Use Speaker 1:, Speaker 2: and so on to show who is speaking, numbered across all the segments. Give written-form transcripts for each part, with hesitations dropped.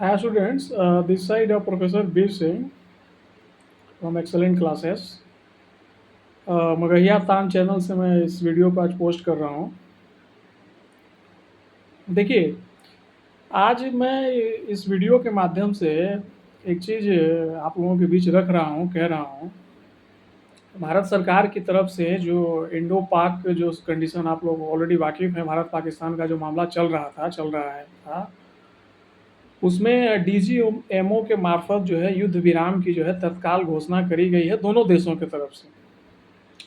Speaker 1: Hi students, this side of Professor Bir Singh from Excellent Classes. मगहिया तान channel से मैं इस वीडियो को आज पोस्ट कर रहा हूँ। देखिए, आज मैं इस वीडियो के माध्यम से एक चीज़ आप लोगों के बीच रख रहा हूँ, कह रहा हूँ। भारत सरकार की तरफ से जो इंडो पाक जो कंडीशन आप लोग ऑलरेडी वाकिफ़ हैं, भारत पाकिस्तान का जो मामला चल रहा है था, उसमें डीजीएमओ के मार्फत जो है युद्ध विराम की जो है तत्काल घोषणा करी गई है दोनों देशों की तरफ से।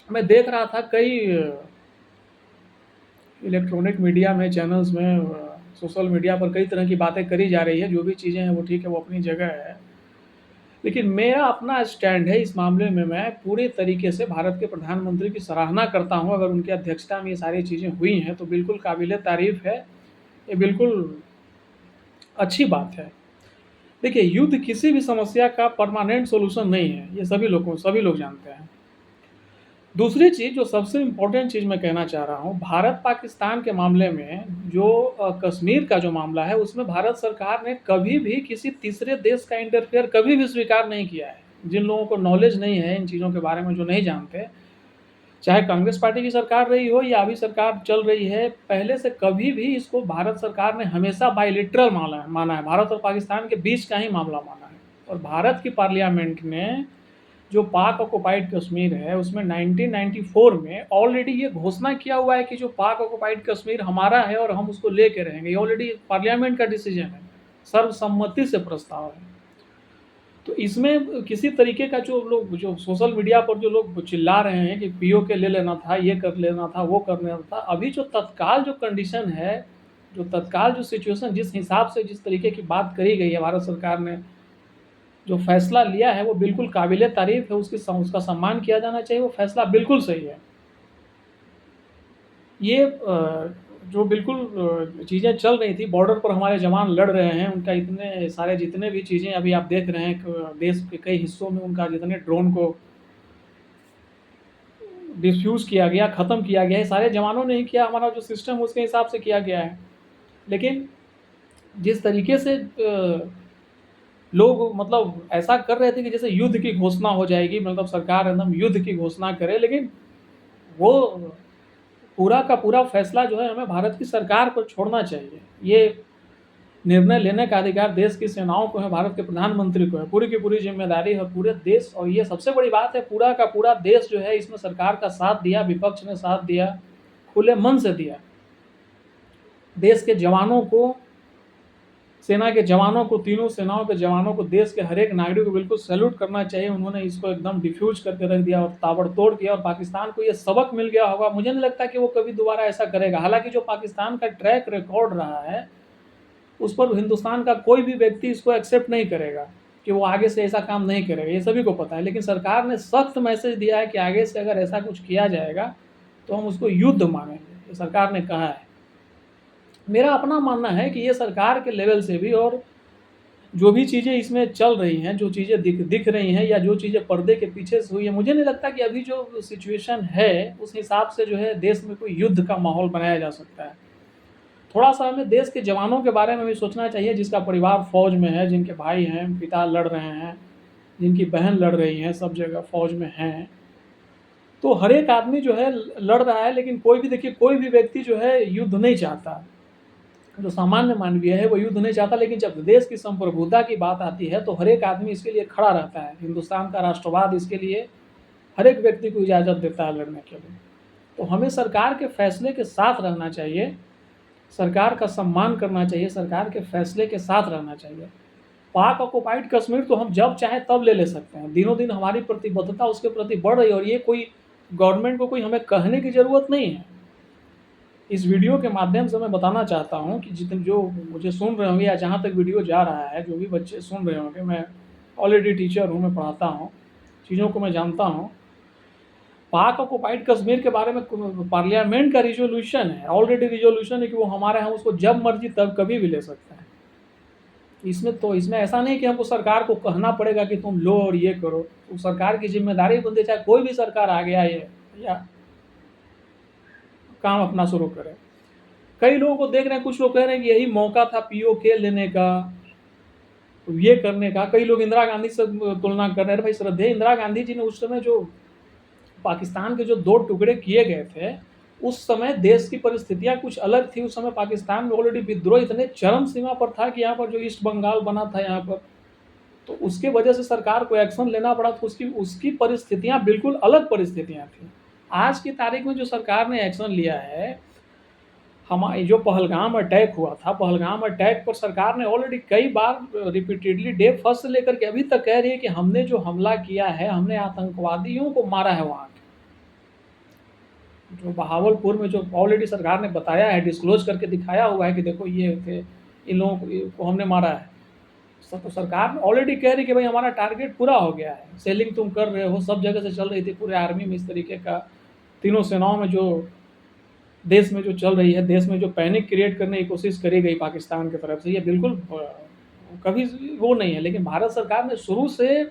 Speaker 1: मैं देख रहा था कई इलेक्ट्रॉनिक मीडिया में, चैनल्स में, सोशल मीडिया पर कई तरह की बातें करी जा रही है। जो भी चीज़ें हैं वो ठीक है, वो अपनी जगह है। लेकिन मेरा अपना स्टैंड है इस मामले में। मैं पूरे तरीके से भारत के प्रधानमंत्री की सराहना करता हूँ। अगर उनकी अध्यक्षता में ये सारी चीज़ें हुई हैं तो बिल्कुल काबिल तारीफ़ है। ये बिल्कुल अच्छी बात है। देखिए, युद्ध किसी भी समस्या का परमानेंट सॉल्यूशन नहीं है, ये सभी लोग जानते हैं। दूसरी चीज़, जो सबसे इम्पोर्टेंट चीज़ मैं कहना चाह रहा हूँ, भारत पाकिस्तान के मामले में जो कश्मीर का जो मामला है, उसमें भारत सरकार ने कभी भी किसी तीसरे देश का इंटरफेयर कभी भी स्वीकार नहीं किया है। जिन लोगों को नॉलेज नहीं है इन चीज़ों के बारे में, जो नहीं जानते, चाहे कांग्रेस पार्टी की सरकार रही हो या अभी सरकार चल रही है, पहले से कभी भी इसको भारत सरकार ने हमेशा बायलैटरल माना है। भारत और पाकिस्तान के बीच का ही मामला माना है। और भारत की पार्लियामेंट ने जो पाक ऑक्युपाइड कश्मीर है, उसमें 1994 में ऑलरेडी ये घोषणा किया हुआ है कि जो पाक ऑक्युपाइड कश्मीर हमारा है और हम उसको लेके रहेंगे। ये ऑलरेडी पार्लियामेंट का डिसीजन है, सर्वसम्मति से प्रस्ताव है। तो इसमें किसी तरीके का जो सोशल मीडिया पर जो लोग चिल्ला रहे हैं कि पीओके ले लेना था, ये कर लेना था, वो कर लेना था, अभी जो तत्काल जो कंडीशन है, जो तत्काल जो सिचुएशन, जिस हिसाब से जिस तरीके की बात करी गई है, भारत सरकार ने जो फैसला लिया है वो बिल्कुल काबिल तारीफ है। उसका सम्मान किया जाना चाहिए। वो फैसला बिल्कुल सही है। ये जो बिल्कुल चीज़ें चल रही थी, बॉर्डर पर हमारे जवान लड़ रहे हैं, उनका इतने सारे जितने भी चीज़ें अभी आप देख रहे हैं, देश के कई हिस्सों में उनका जितने ड्रोन को डिफ्यूज़ किया गया, ख़त्म किया गया है, सारे जवानों ने ही किया। हमारा जो सिस्टम उसके हिसाब से किया गया है। लेकिन जिस तरीके से लोग मतलब ऐसा कर रहे थे कि जैसे युद्ध की घोषणा हो जाएगी, मतलब सरकार एकदम युद्ध की घोषणा करे, लेकिन वो पूरा का पूरा फैसला जो है हमें भारत की सरकार को छोड़ना चाहिए। ये निर्णय लेने का अधिकार देश की सेनाओं को है, भारत के प्रधानमंत्री को है। पूरी की पूरी जिम्मेदारी है पूरे देश। और ये सबसे बड़ी बात है, पूरा का पूरा देश जो है इसमें सरकार का साथ दिया, विपक्ष ने साथ दिया, खुले मन से दिया। देश के जवानों को, सेना के जवानों को, तीनों सेनाओं के जवानों को, देश के हर एक नागरिक को बिल्कुल सैल्यूट करना चाहिए। उन्होंने इसको एकदम डिफ्यूज करके रख दिया और ताबड़तोड़ किया। और पाकिस्तान को ये सबक मिल गया होगा। मुझे नहीं लगता कि वो कभी दोबारा ऐसा करेगा। हालांकि जो पाकिस्तान का ट्रैक रिकॉर्ड रहा है, उस पर हिंदुस्तान का कोई भी व्यक्ति इसको एक्सेप्ट नहीं करेगा कि वो आगे से ऐसा काम नहीं करेगा, ये सभी को पता है। लेकिन सरकार ने सख्त मैसेज दिया है कि आगे से अगर ऐसा कुछ किया जाएगा तो हम उसको युद्ध मानेंगे, ये सरकार ने कहा है। मेरा अपना मानना है कि ये सरकार के लेवल से भी, और जो भी चीज़ें इसमें चल रही हैं, जो चीज़ें दिख रही हैं, या जो चीज़ें पर्दे के पीछे से हुई है, मुझे नहीं लगता कि अभी जो सिचुएशन है उस हिसाब से जो है देश में कोई युद्ध का माहौल बनाया जा सकता है। थोड़ा सा हमें देश के जवानों के बारे में भी सोचना चाहिए, जिसका परिवार फौज में है, जिनके भाई हैं, पिता लड़ रहे हैं, जिनकी बहन लड़ रही हैं, सब जगह फौज में हैं। तो हर एक आदमी जो है लड़ रहा है, लेकिन कोई भी, देखिए, कोई भी व्यक्ति जो है युद्ध नहीं चाहता। जो सामान्य मानवीय है वो युद्ध नहीं चाहता। लेकिन जब देश की संप्रभुता की बात आती है तो हर एक आदमी इसके लिए खड़ा रहता है। हिंदुस्तान का राष्ट्रवाद इसके लिए हर एक व्यक्ति को इजाज़त देता है लड़ने के लिए। तो हमें सरकार के फैसले के साथ रहना चाहिए, सरकार का सम्मान करना चाहिए, सरकार के फैसले के साथ रहना चाहिए। पाक ऑक्युपाइड कश्मीर तो हम जब चाहे तब ले सकते हैं। दिनों दिन हमारी प्रतिबद्धता उसके प्रति बढ़ रही है। और ये कोई गवर्नमेंट को कोई हमें कहने की ज़रूरत नहीं है। इस वीडियो के माध्यम से मैं बताना चाहता हूँ कि जितने जो मुझे सुन रहे होंगे, या जहाँ तक वीडियो जा रहा है, जो भी बच्चे सुन रहे होंगे, मैं ऑलरेडी टीचर हूँ, मैं पढ़ाता हूँ, चीज़ों को मैं जानता हूँ। पाक ऑक्युपाइड कश्मीर के बारे में पार्लियामेंट का रिजोल्यूशन है, ऑलरेडी रिजोल्यूशन है कि वो हमारे यहाँ, उसको जब मर्जी तब कभी भी ले सकते हैं। इसमें ऐसा नहीं कि हमको सरकार को कहना पड़ेगा कि तुम लो और ये करो। तो सरकार की जिम्मेदारी बनती है, चाहे कोई भी सरकार आ गया ये या काम अपना शुरू करे। कई लोगों को देख रहे हैं, कुछ लोग कह रहे हैं कि यही मौका था पीओके लेने का, ये करने का। कई लोग इंदिरा गांधी से तुलना कर रहे हैं। भाई श्रद्धेय इंदिरा गांधी जी ने उस समय जो पाकिस्तान के जो 2 टुकड़े किए गए थे, उस समय देश की परिस्थितियां कुछ अलग थी। उस समय पाकिस्तान में ऑलरेडी विद्रोह इतने चरम सीमा पर था कि यहाँ पर जो ईस्ट बंगाल बना था यहाँ पर, तो उसके वजह से सरकार को एक्शन लेना पड़ा। तो उसकी उसकी परिस्थितियां बिल्कुल अलग परिस्थितियां थी। आज की तारीख में जो सरकार ने एक्शन लिया है, हमारे जो पहलगाम अटैक हुआ था, पहलगाम अटैक पर सरकार ने ऑलरेडी कई बार रिपीटेडली डे फर्स्ट से लेकर के अभी तक कह रही है कि हमने जो हमला किया है, हमने आतंकवादियों को मारा है। वहाँ जो बहावलपुर में जो ऑलरेडी सरकार ने बताया है, डिस्क्लोज करके दिखाया हुआ है कि देखो ये थे, इन लोगों को हमने मारा है। तो सरकार ऑलरेडी कह रही कि भाई हमारा टारगेट पूरा हो गया है। सेलिंग तुम कर रहे हो, सब जगह से चल रही थी पूरे आर्मी में इस तरीके का, तीनों सेनाओं में जो देश में जो चल रही है, देश में जो पैनिक क्रिएट करने की कोशिश करी गई पाकिस्तान की तरफ से, ये बिल्कुल कभी वो नहीं है। लेकिन भारत सरकार ने शुरू से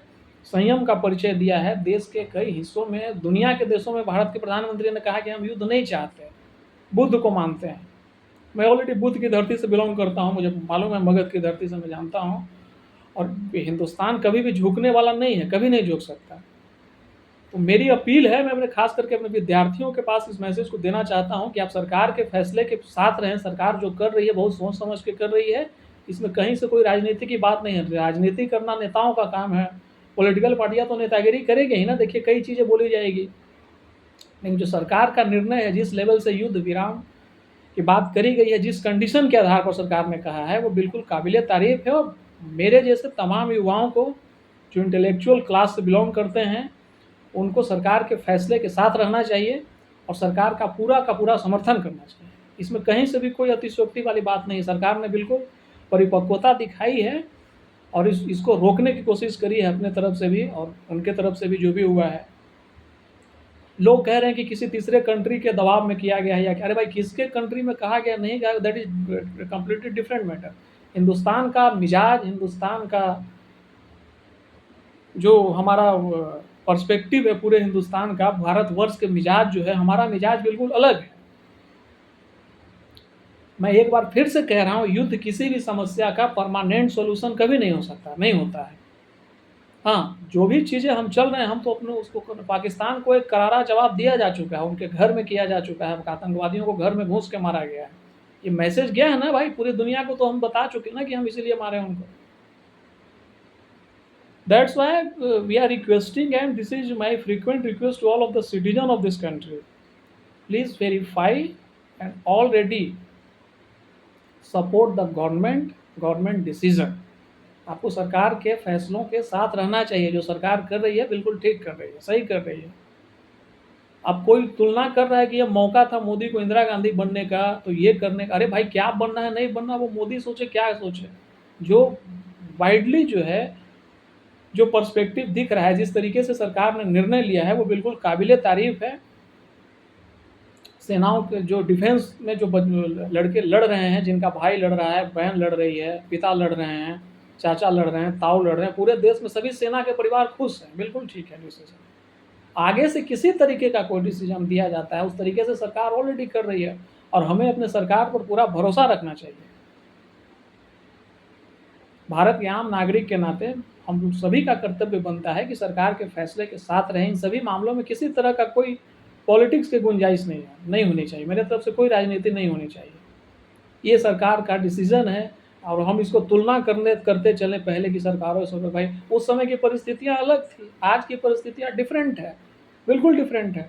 Speaker 1: संयम का परिचय दिया है। देश के कई हिस्सों में, दुनिया के देशों में भारत के प्रधानमंत्री ने कहा कि हम युद्ध नहीं चाहते, बुद्ध को मानते हैं। मैं ऑलरेडी बुद्ध की धरती से बिलोंग करता हूँ, मुझे मालूम है, मगध की धरती से मैं जानता हूँ। और हिंदुस्तान कभी भी झुकने वाला नहीं है, कभी नहीं झुक सकता। तो मेरी अपील है, मैं अपने खास करके अपने विद्यार्थियों के पास इस मैसेज को देना चाहता हूं कि आप सरकार के फैसले के साथ रहें। सरकार जो कर रही है बहुत सोच समझ के कर रही है, इसमें कहीं से कोई राजनीति की बात नहीं है। राजनीति करना नेताओं का काम है, पॉलिटिकल पार्टियां तो नेतागिरी करेगी ही ना। देखिए कई चीज़ें बोली जाएगी, लेकिन जो सरकार का निर्णय है, जिस लेवल से युद्ध विराम की बात करी गई है, जिस कंडीशन के आधार पर सरकार ने कहा है, वो बिल्कुल काबिल तारीफ है। और मेरे जैसे तमाम युवाओं को जो इंटेलेक्चुअल क्लास से बिलोंग करते हैं, उनको सरकार के फैसले के साथ रहना चाहिए और सरकार का पूरा समर्थन करना चाहिए। इसमें कहीं से भी कोई अतिशयोक्ति वाली बात नहीं। सरकार ने बिल्कुल परिपक्वता दिखाई है और इसको रोकने की कोशिश करी है अपने तरफ से भी और उनके तरफ से भी जो भी हुआ है। लोग कह रहे हैं कि किसी तीसरे कंट्री के दबाव में किया गया है या क्या। अरे भाई, किसके कंट्री में कहा गया नहीं गया, that is completely different matter. Hindustan का मिजाज, हिंदुस्तान का जो हमारा पर्सपेक्टिव है पूरे हिंदुस्तान का, भारतवर्ष के मिजाज जो है, हमारा मिजाज बिल्कुल अलग है। मैं एक बार फिर से कह रहा हूँ, युद्ध किसी भी समस्या का परमानेंट सॉल्यूशन कभी नहीं हो सकता, नहीं होता है। हाँ, जो भी चीज़ें हम चल रहे हैं, हम तो अपने उसको, पाकिस्तान को एक करारा जवाब दिया जा चुका है, उनके घर में किया जा चुका है, आतंकवादियों को घर में घुस के मारा गया है। ये मैसेज गया है ना भाई, पूरी दुनिया को तो हम बता चुके ना कि हम इसीलिए मारे उनको। That's why we are requesting, and this is my frequent request to all of the citizens of this country. Please verify and already support the government decision. आपको सरकार के फैसलों के साथ रहना चाहिए। जो सरकार कर रही है बिल्कुल ठीक कर रही है, सही कर रही है। अब कोई तुलना कर रहा है कि यह मौका था मोदी को इंदिरा गांधी बनने का, तो ये करने का। अरे भाई, क्या बनना है नहीं बनना वो मोदी सोचे, क्या सोचे। जो वाइडली जो है, जो पर्सपेक्टिव दिख रहा है, जिस तरीके से सरकार ने निर्णय लिया है, वो बिल्कुल काबिले तारीफ है। सेनाओं के जो डिफेंस में जो लड़के लड़ रहे हैं, जिनका भाई लड़ रहा है, बहन लड़ रही है, पिता लड़ रहे हैं, चाचा लड़ रहे हैं, ताऊ लड़ रहे हैं, पूरे देश में सभी सेना के परिवार खुश हैं, बिल्कुल ठीक है। डिसीजन आगे से किसी तरीके का कोई डिसीजन दिया जाता है, उस तरीके से सरकार ऑलरेडी कर रही है और हमें अपने सरकार पर पूरा भरोसा रखना चाहिए। भारत के आम नागरिक के नाते हम सभी का कर्तव्य बनता है कि सरकार के फैसले के साथ रहें। इन सभी मामलों में किसी तरह का कोई पॉलिटिक्स की गुंजाइश नहीं होनी चाहिए। मेरे तरफ से कोई राजनीति नहीं होनी चाहिए। ये सरकार का डिसीजन है और हम इसको तुलना करते चले पहले की सरकारों से। भाई, उस समय की परिस्थितियां अलग थी, आज की परिस्थितियां डिफरेंट है, बिल्कुल डिफरेंट है।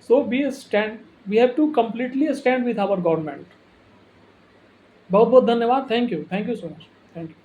Speaker 1: So we have to completely stand with our government. बहुत बहुत धन्यवाद। Thank you so much. Thank you.